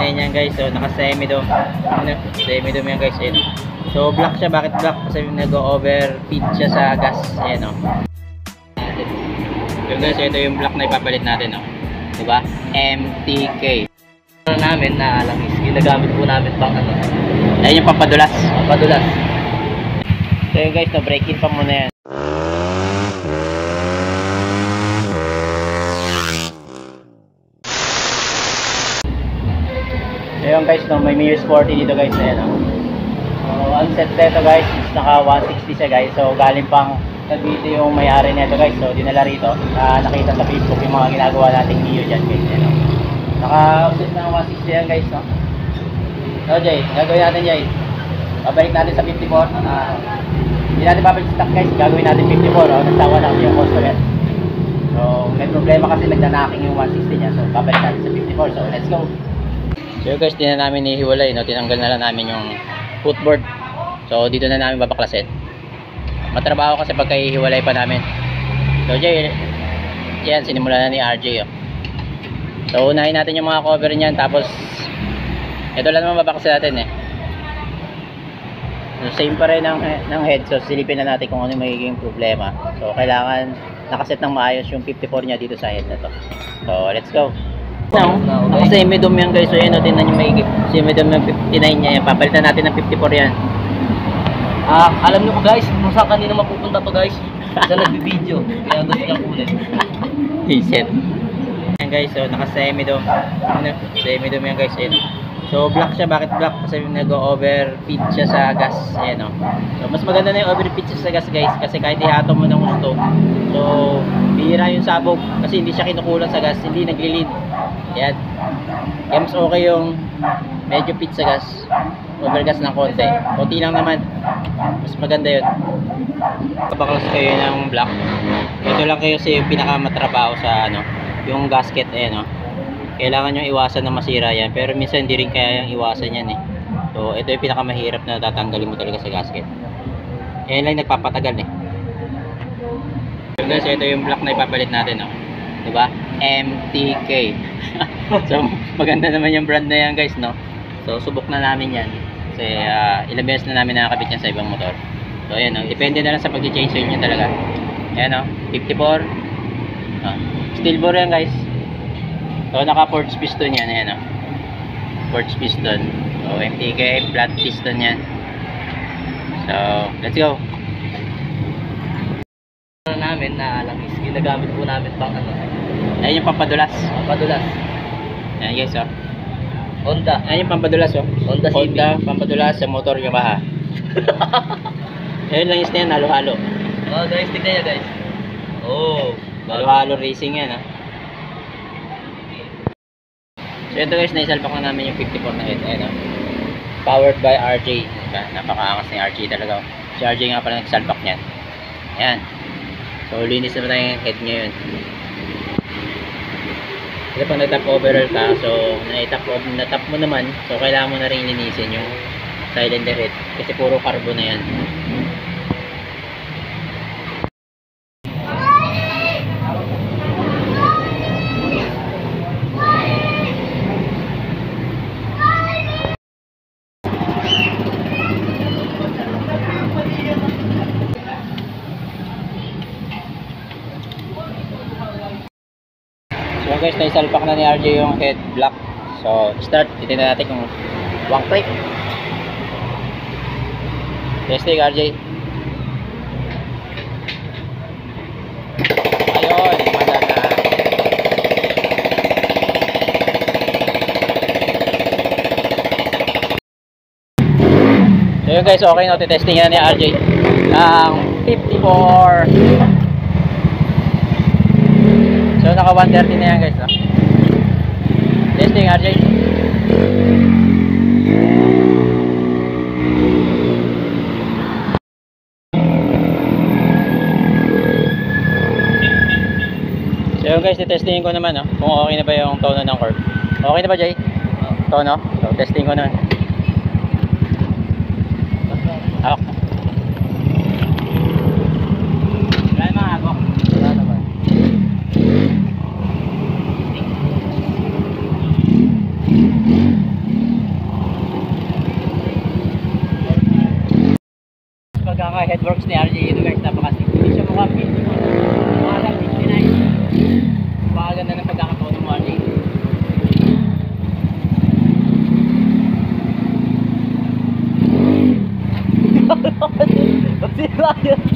din yan guys. So naka semi-dome. Ano? Semi-dome yan guys. Ayan. So black siya. Bakit black? Kasi nag-overfeed siya sa gas. Ayan o. So guys, ito yung black na ipapalit natin o. Diba? MTK. Namin na langis. Ginagamit po namin pang ano. Ayan yung pampadulas. Padulas. So yun guys, no, break in pa muna yan. So yun guys, no, may Mio Sporty dito guys. Ayan, no. So ang set nito guys is naka 160 siya guys. So galing pang Cavite yung may-ari nito guys. So dinala rito. Nakita sa Facebook yung mga ginagawa nating Mio dyan guys. Ayan, no. Naka-offset na 160 yan guys, no. So Jay, gagawin natin Jay. Pabalik natin sa 54. Hindi natin babalik stock guys, gagawin natin 54. Nagtawa na kasi yung customer. So may problema kasi nagdanaking yung 160 niya. So babalik natin sa 54. So let's go. So guys, di na namin ihiwalay, no? Tinanggal na lang namin yung footboard. So dito na namin babaklasin. Matrabaho kasi pagka ihiwalay pa namin. So Jay, yan, sinimulan na ni RJ. Oh. So unahin natin yung mga cover niyan, tapos ito lang naman babaklas natin eh. So same pa rin ng head. So silipin na natin kung ano yung magiging problema. So kailangan nakaset ng maayos yung 54 niya dito sa head na to. So let's go. Now, naka semi-dome yan guys. So yan, tingnan nyo maigit. Semi-dome ng 59 niya yan. Papalitan natin ng 54 yan. Alam nyo po guys, kung saan kanina mapupunta to guys. Sa nagbibideo. Kaya gusto niyang kunin. Reset. Yan guys, so naka semi-dome. Ano? Semi-dome yan guys. Ayan. So black siya. Bakit black? Kasi nag-overfeed siya sa gas. Ayan o. So mas maganda na yung overfeed siya sa gas guys. Kasi kahit ihato mo ng gusto. So bihira yung sabog. Kasi hindi siya kinukulan sa gas. Hindi nagli-lead. Ayan. Kaya mas okay yung medyo feed sa gas. Overgas ng konti. Konti lang naman. Mas maganda yun. Kapaklas kayo ng black. Ito lang kayo kasi yung pinakamatrabaho sa ano, yung gasket. Ayan o. Kailangan nyo iwasan na masira yan, pero minsan hindi rin kaya yung iwasan yan eh. So ito yung pinakamahirap na tatanggalin mo talaga sa gasket. Yan lang nagpapatagal eh. So guys, ito yung black na ipapalit natin oh. Diba? MTK. So maganda naman yung brand na yan guys, no. So subok na namin yan. Kasi ilang beses na namin nakakabit yan sa ibang motor. So ayan oh. Depende na lang sa pag-change oil nyo talaga. Ayan oh. 54 steel bore yan guys. So naka forged piston yan, ayan o. Forged piston. So MTK flat piston yan. So let's go. Namin na langis. Ginagamit po namin pang ano. Ayan yung pampadulas. Padulas. Ayan guys o. Honda. Ayan yung pampadulas o. Honda CB. Honda pampadulas sa motor Yamaha. Ayan langis na yan, halo-halo. Oh guys, tignan nyo guys. Oh, Halo-halo racing yan ha. So ito guys, naisalpak na namin yung 54 na head. Ayan o. Powered by RJ. Napakaangas ni RJ talaga. Si RJ nga pala nagsalpak niyan. Ayan. So linis naman tayo yung head ngayon. Ito pag nag-top overall ka, so na-top mo naman, so kailangan mo na rin linisin yung cylinder head. Kasi puro carbon na yan. So guys, naisalpak na ni RJ yung head block. So start, titignan natin kung one click. Testing RJ. Ayun, manda na. So yun guys, okay na, testing na ni RJ ang 54. So naka 130 na yan guys, no? Testing RJ. So yun guys, testingin ko naman no? Kung okay na ba yung tono ng curve. Okay na ba Jay? Tono? So testing ko naman. Okay. Wala naman ako. Wala naman. Hindi ba yun?